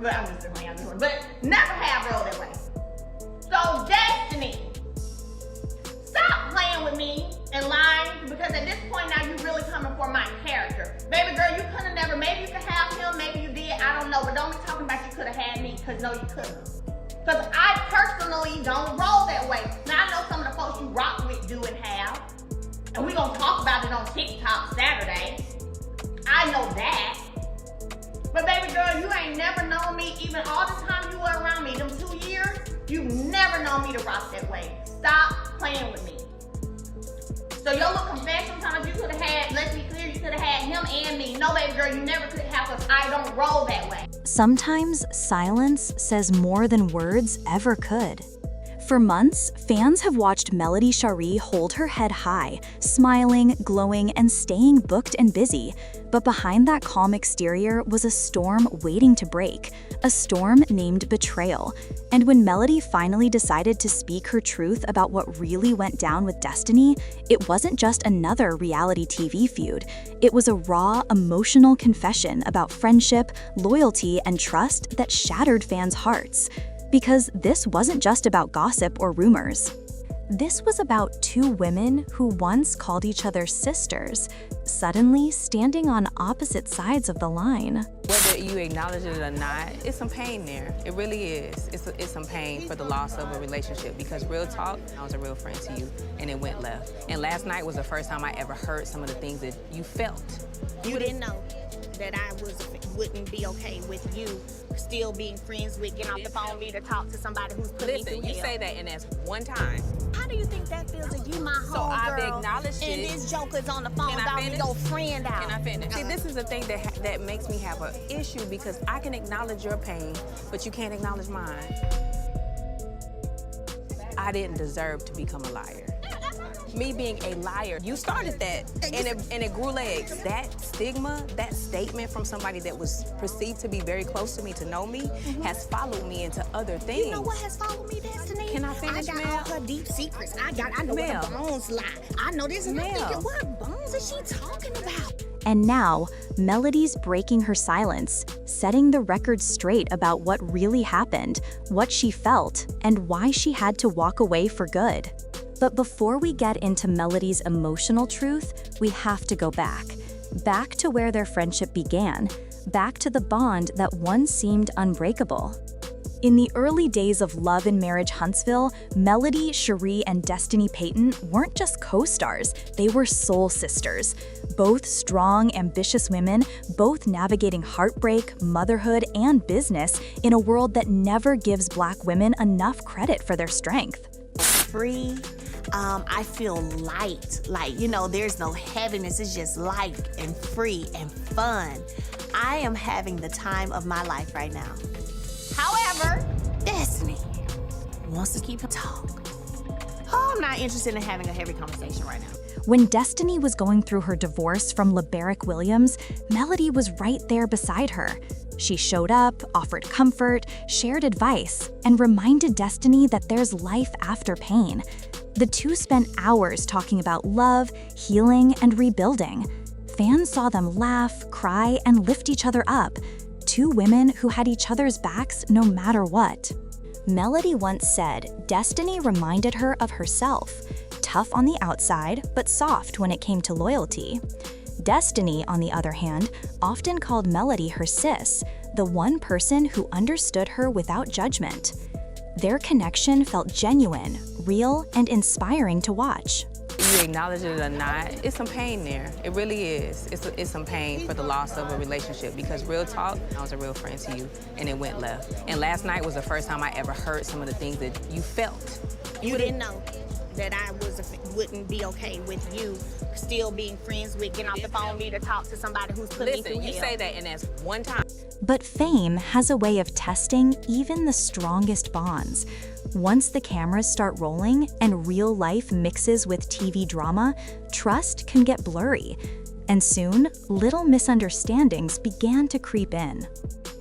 But I'm just playing. But never have rolled that way. So Destiny, stop playing with me and lying, because at this point now you really coming for my character. Baby girl, you could have never, maybe you could have him, maybe you did, I don't know, but don't be talking about you could have had me, because no, you couldn't. Because I personally don't roll that way. Now I know some of the folks you rock with do and have, and we gonna talk about it on TikTok Saturday. I know that. But baby girl, you ain't never known me, even all the time you were around me, them 2 years, you never known me to rock that way. Stop playing with me. So your little confession times you could have had, let's be clear, you could have had him and me. No, baby girl, you never could have, because I don't roll that way. Sometimes silence says more than words ever could. For months, fans have watched Melody Shari hold her head high, smiling, glowing, and staying booked and busy. But behind that calm exterior was a storm waiting to break, a storm named betrayal. And when Melody finally decided to speak her truth about what really went down with Destiny, it wasn't just another reality TV feud. It was a raw, emotional confession about friendship, loyalty, and trust that shattered fans' hearts. Because this wasn't just about gossip or rumors. This was about two women who once called each other sisters, suddenly standing on opposite sides of the line. Whether you acknowledge it or not, it's some pain there. It really is. It's some pain for the loss of a relationship, because real talk, I was a real friend to you, and it went left. And last night was the first time I ever heard some of the things that you felt. You didn't know that I wouldn't be okay with you still being friends with, getting off the phone with me to talk to somebody who's put me through Listen, you hell. say that, and that's one time. How do you think that feels if you my homegirl? So I've acknowledged and it. this joker's on the phone Can I with finish? your friend out. Can I finish? See, this is the thing that makes me have an issue, because I can acknowledge your pain, but you can't acknowledge mine. I didn't deserve to become a liar. Me being a liar, you started that, and it grew legs. That stigma, that statement from somebody that was perceived to be very close to me, to know me, has followed me into other things. You know what has followed me, Destiny? Can I finish, I got Mel? all her deep secrets. I know where the bones lie. I know this, and I'm Mel. thinking, what bones is she talking about? And now, Melody's breaking her silence, setting the record straight about what really happened, what she felt, and why she had to walk away for good. But before we get into Melody's emotional truth, we have to go back. Back to where their friendship began, back to the bond that once seemed unbreakable. In the early days of Love and Marriage Huntsville, Melody, Shari, and Destiny Payton weren't just co-stars, they were soul sisters. Both strong, ambitious women, both navigating heartbreak, motherhood, and business in a world that never gives Black women enough credit for their strength. Free. I feel light, like, you know, there's no heaviness, it's just light and free and fun. I am having the time of my life right now. However, Destiny wants to keep talk. Oh, I'm not interested in having a heavy conversation right now. When Destiny was going through her divorce from LeBarick Williams, Melody was right there beside her. She showed up, offered comfort, shared advice, and reminded Destiny that there's life after pain. The two spent hours talking about love, healing, and rebuilding. Fans saw them laugh, cry, and lift each other up. Two women who had each other's backs no matter what. Melody once said Destiny reminded her of herself, tough on the outside, but soft when it came to loyalty. Destiny, on the other hand, often called Melody her sis, the one person who understood her without judgment. Their connection felt genuine, real, and inspiring to watch. You acknowledge it or not, it's some pain there. It really is. It's some pain for the loss of a relationship, because real talk, I was a real friend to you, and it went left. And last night was the first time I ever heard some of the things that you felt. You didn't know that I wouldn't be okay with you still being friends with, getting off the phone with me to talk to somebody who's put me through Listen, you hell. say that, and that's one time. But fame has a way of testing even the strongest bonds. Once the cameras start rolling and real life mixes with TV drama, trust can get blurry. And soon, little misunderstandings began to creep in.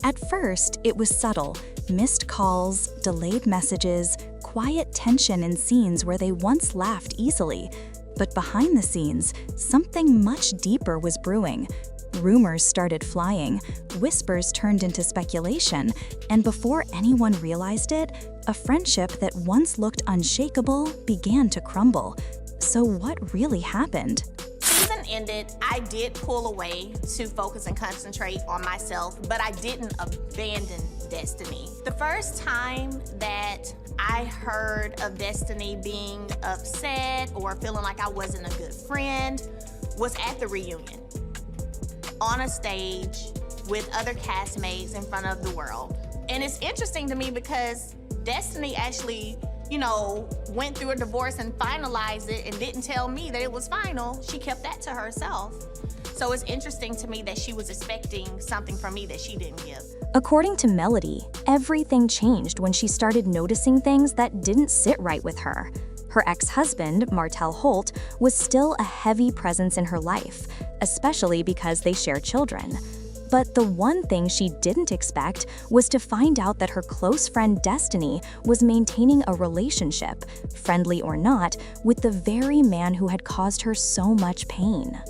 At first, it was subtle: missed calls, delayed messages, quiet tension in scenes where they once laughed easily. But behind the scenes, something much deeper was brewing. Rumors started flying, whispers turned into speculation, and before anyone realized it, a friendship that once looked unshakable began to crumble. So what really happened? Season ended, I did pull away to focus and concentrate on myself, but I didn't abandon Destiny. The first time that I heard of Destiny being upset or feeling like I wasn't a good friend was at the reunion, on a stage with other castmates in front of the world. And it's interesting to me because Destiny actually, went through a divorce and finalized it and didn't tell me that it was final. She kept that to herself. So it's interesting to me that she was expecting something from me that she didn't give. According to Melody, everything changed when she started noticing things that didn't sit right with her. Her ex-husband, Martell Holt, was still a heavy presence in her life, especially because they share children. But the one thing she didn't expect was to find out that her close friend Destiny was maintaining a relationship, friendly or not, with the very man who had caused her so much pain.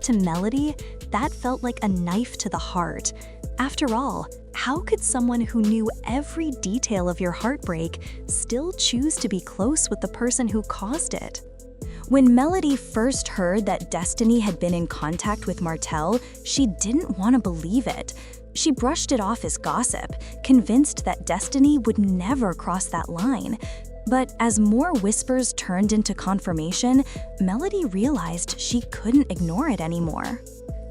To Melody, that felt like a knife to the heart. After all, how could someone who knew every detail of your heartbreak still choose to be close with the person who caused it? When Melody first heard that Destiny had been in contact with Martell, she didn't want to believe it. She brushed it off as gossip, convinced that Destiny would never cross that line. But as more whispers turned into confirmation, Melody realized she couldn't ignore it anymore.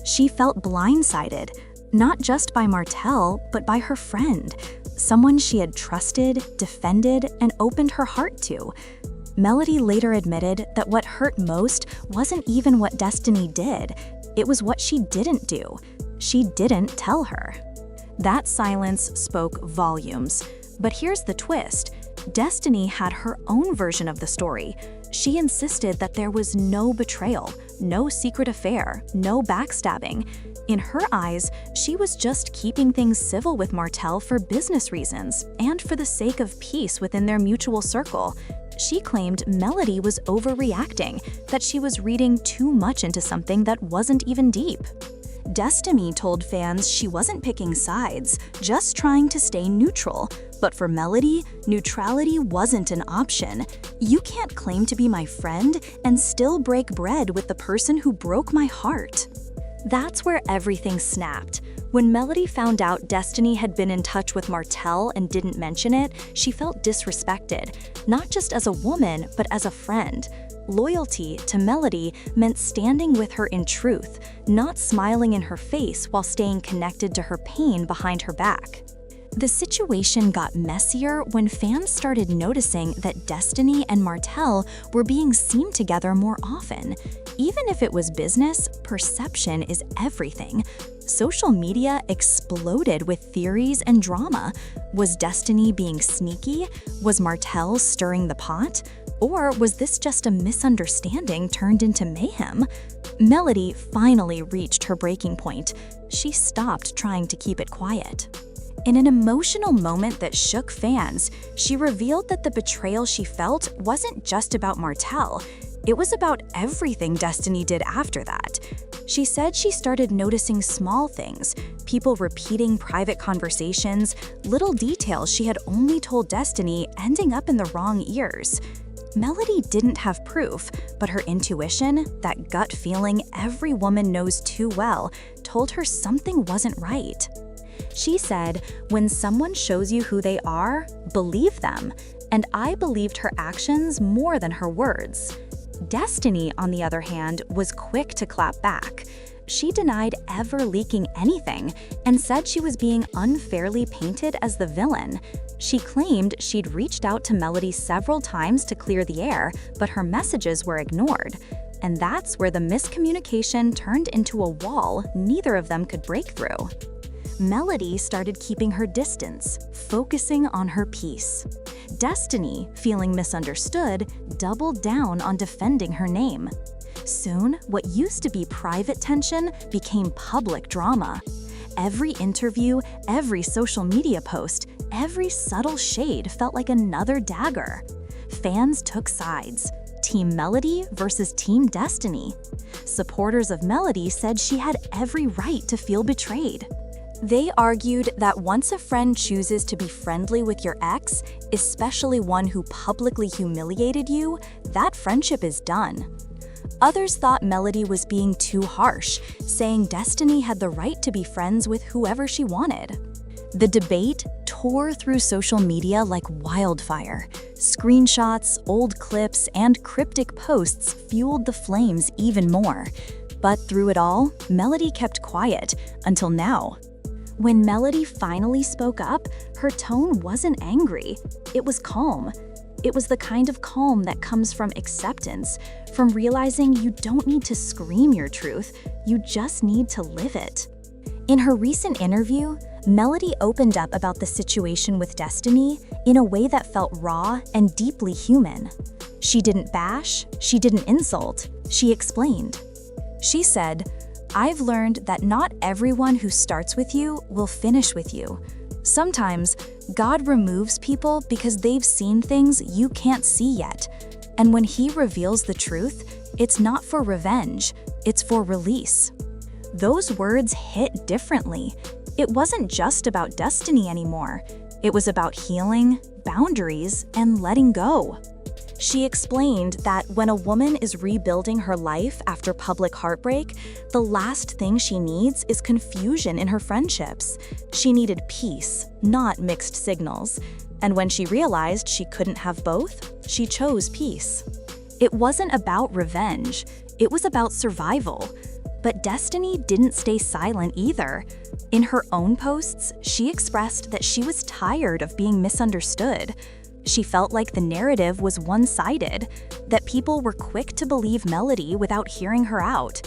She felt blindsided, not just by Martell, but by her friend, someone she had trusted, defended, and opened her heart to. Melody later admitted that what hurt most wasn't even what Destiny did, it was what she didn't do. She didn't tell her. That silence spoke volumes. But here's the twist. Destiny had her own version of the story. She insisted that there was no betrayal, no secret affair, no backstabbing. In her eyes, she was just keeping things civil with Martell for business reasons and for the sake of peace within their mutual circle. She claimed Melody was overreacting, that she was reading too much into something that wasn't even deep. Destiny told fans she wasn't picking sides, just trying to stay neutral. But for Melody, neutrality wasn't an option. You can't claim to be my friend and still break bread with the person who broke my heart. That's where everything snapped. When Melody found out Destiny had been in touch with Martell and didn't mention it, she felt disrespected, not just as a woman, but as a friend. Loyalty to Melody meant standing with her in truth, not smiling in her face while staying connected to her pain behind her back. The situation got messier when fans started noticing that Destiny and Martell were being seen together more often. Even if it was business, perception is everything. Social media exploded with theories and drama. Was Destiny being sneaky? Was Martell stirring the pot? Or was this just a misunderstanding turned into mayhem? Melody finally reached her breaking point. She stopped trying to keep it quiet. In an emotional moment that shook fans, she revealed that the betrayal she felt wasn't just about Martell. It was about everything Destiny did after that. She said she started noticing small things, people repeating private conversations, little details she had only told Destiny ending up in the wrong ears. Melody didn't have proof, but her intuition, that gut feeling every woman knows too well, told her something wasn't right. She said, "When someone shows you who they are, believe them." And I believed her actions more than her words. Destiny, on the other hand, was quick to clap back. She denied ever leaking anything and said she was being unfairly painted as the villain. She claimed she'd reached out to Melody several times to clear the air, but her messages were ignored. And that's where the miscommunication turned into a wall neither of them could break through. Melody started keeping her distance, focusing on her peace. Destiny, feeling misunderstood, doubled down on defending her name. Soon, what used to be private tension became public drama. Every interview, every social media post, every subtle shade felt like another dagger. Fans took sides. Team Melody versus Team Destiny. Supporters of Melody said she had every right to feel betrayed. They argued that once a friend chooses to be friendly with your ex, especially one who publicly humiliated you, that friendship is done. Others thought Melody was being too harsh, saying Destiny had the right to be friends with whoever she wanted. The debate tore through social media like wildfire. Screenshots, old clips, and cryptic posts fueled the flames even more. But through it all, Melody kept quiet, until now. When Melody finally spoke up, her tone wasn't angry. It was calm. It was the kind of calm that comes from acceptance, from realizing you don't need to scream your truth, you just need to live it. In her recent interview, Melody opened up about the situation with Destiny in a way that felt raw and deeply human. She didn't bash, she didn't insult, she explained. She said, "I've learned that not everyone who starts with you will finish with you. Sometimes, God removes people because they've seen things you can't see yet. And when He reveals the truth, it's not for revenge, it's for release." Those words hit differently. It wasn't just about Destiny anymore. It was about healing, boundaries, and letting go. She explained that when a woman is rebuilding her life after public heartbreak, the last thing she needs is confusion in her friendships. She needed peace, not mixed signals. And when she realized she couldn't have both, she chose peace. It wasn't about revenge, it was about survival. But Destiny didn't stay silent either. In her own posts, she expressed that she was tired of being misunderstood. She felt like the narrative was one-sided, that people were quick to believe Melody without hearing her out.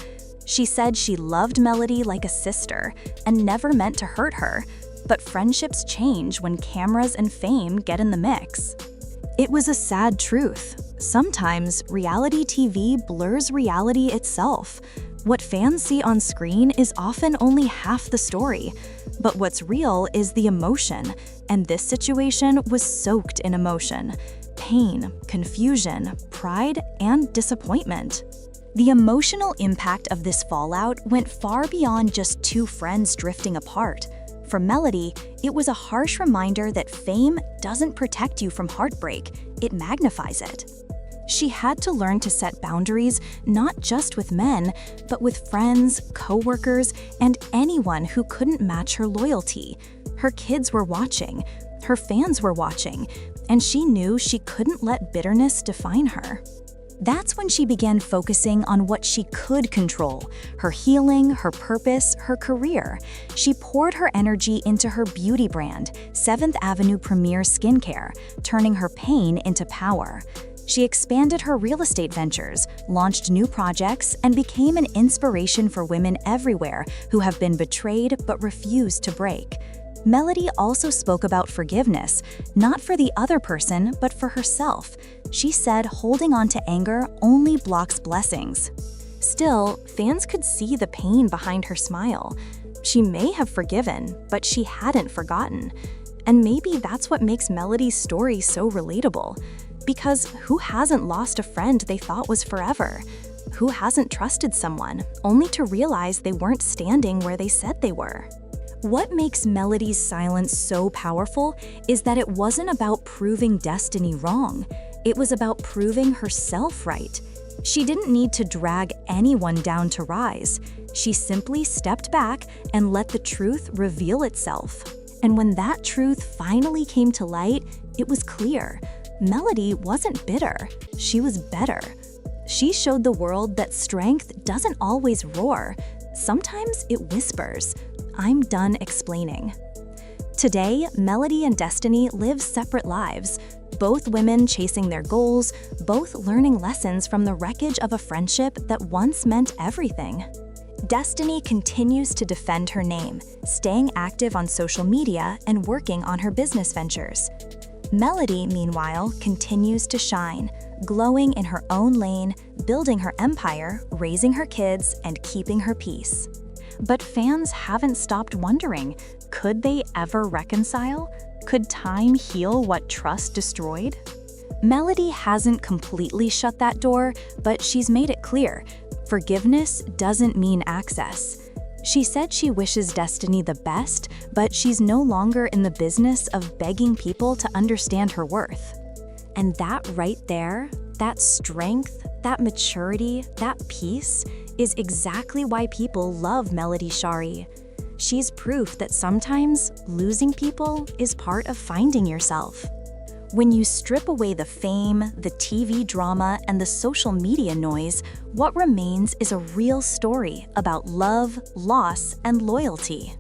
She said she loved Melody like a sister and never meant to hurt her, but friendships change when cameras and fame get in the mix. It was a sad truth. Sometimes reality TV blurs reality itself. What fans see on screen is often only half the story, but what's real is the emotion, and this situation was soaked in emotion. Pain, confusion, pride, and disappointment. The emotional impact of this fallout went far beyond just two friends drifting apart. For Melody, it was a harsh reminder that fame doesn't protect you from heartbreak, it magnifies it. She had to learn to set boundaries not just with men, but with friends, coworkers, and anyone who couldn't match her loyalty. Her kids were watching, her fans were watching, and she knew she couldn't let bitterness define her. That's when she began focusing on what she could control: her healing, her purpose, her career. She poured her energy into her beauty brand, 7th Avenue Premier Skincare, turning her pain into power. She expanded her real estate ventures, launched new projects, and became an inspiration for women everywhere who have been betrayed but refuse to break. Melody also spoke about forgiveness, not for the other person, but for herself. She said holding on to anger only blocks blessings. Still, fans could see the pain behind her smile. She may have forgiven, but she hadn't forgotten. And maybe that's what makes Melody's story so relatable. Because who hasn't lost a friend they thought was forever? Who hasn't trusted someone, only to realize they weren't standing where they said they were? What makes Melody's silence so powerful is that it wasn't about proving Destiny wrong. It was about proving herself right. She didn't need to drag anyone down to rise. She simply stepped back and let the truth reveal itself. And when that truth finally came to light, it was clear. Melody wasn't bitter, she was better. She showed the world that strength doesn't always roar. Sometimes it whispers. I'm done explaining. Today, Melody and Destiny live separate lives, both women chasing their goals, both learning lessons from the wreckage of a friendship that once meant everything. Destiny continues to defend her name, staying active on social media and working on her business ventures. Melody, meanwhile, continues to shine, glowing in her own lane, building her empire, raising her kids, and keeping her peace. But fans haven't stopped wondering, could they ever reconcile? Could time heal what trust destroyed? Melody hasn't completely shut that door, but she's made it clear. Forgiveness doesn't mean access. She said she wishes Destiny the best, but she's no longer in the business of begging people to understand her worth. And that right there, that strength, that maturity, that peace, is exactly why people love Melody Shari. She's proof that sometimes losing people is part of finding yourself. When you strip away the fame, the TV drama, and the social media noise, what remains is a real story about love, loss, and loyalty.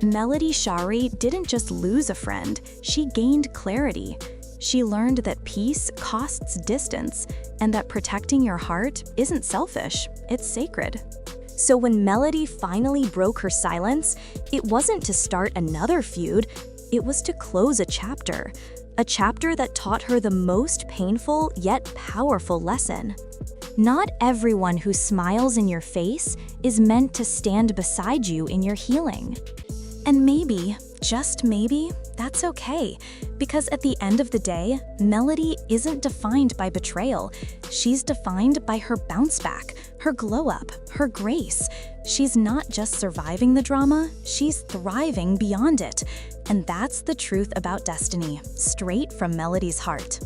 Melody Shari didn't just lose a friend, she gained clarity. She learned that peace costs distance, and that protecting your heart isn't selfish, it's sacred. So when Melody finally broke her silence, it wasn't to start another feud, it was to close a chapter that taught her the most painful yet powerful lesson. Not everyone who smiles in your face is meant to stand beside you in your healing. And maybe, just maybe, that's okay, because at the end of the day, Melody isn't defined by betrayal. She's defined by her bounce back, her glow up, her grace. She's not just surviving the drama, she's thriving beyond it. And that's the truth about Destiny, straight from Melody's heart.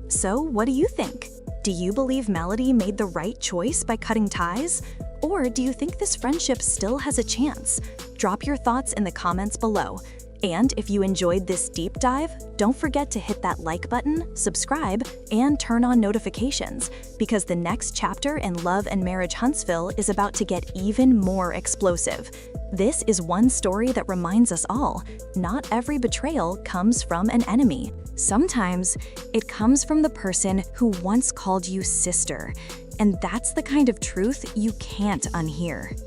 So, what do you think? Do you believe Melody made the right choice by cutting ties? Or do you think this friendship still has a chance? Drop your thoughts in the comments below. And if you enjoyed this deep dive, don't forget to hit that like button, subscribe, and turn on notifications, because the next chapter in Love and Marriage Huntsville is about to get even more explosive. This is one story that reminds us all, not every betrayal comes from an enemy. Sometimes it comes from the person who once called you sister, and that's the kind of truth you can't unhear.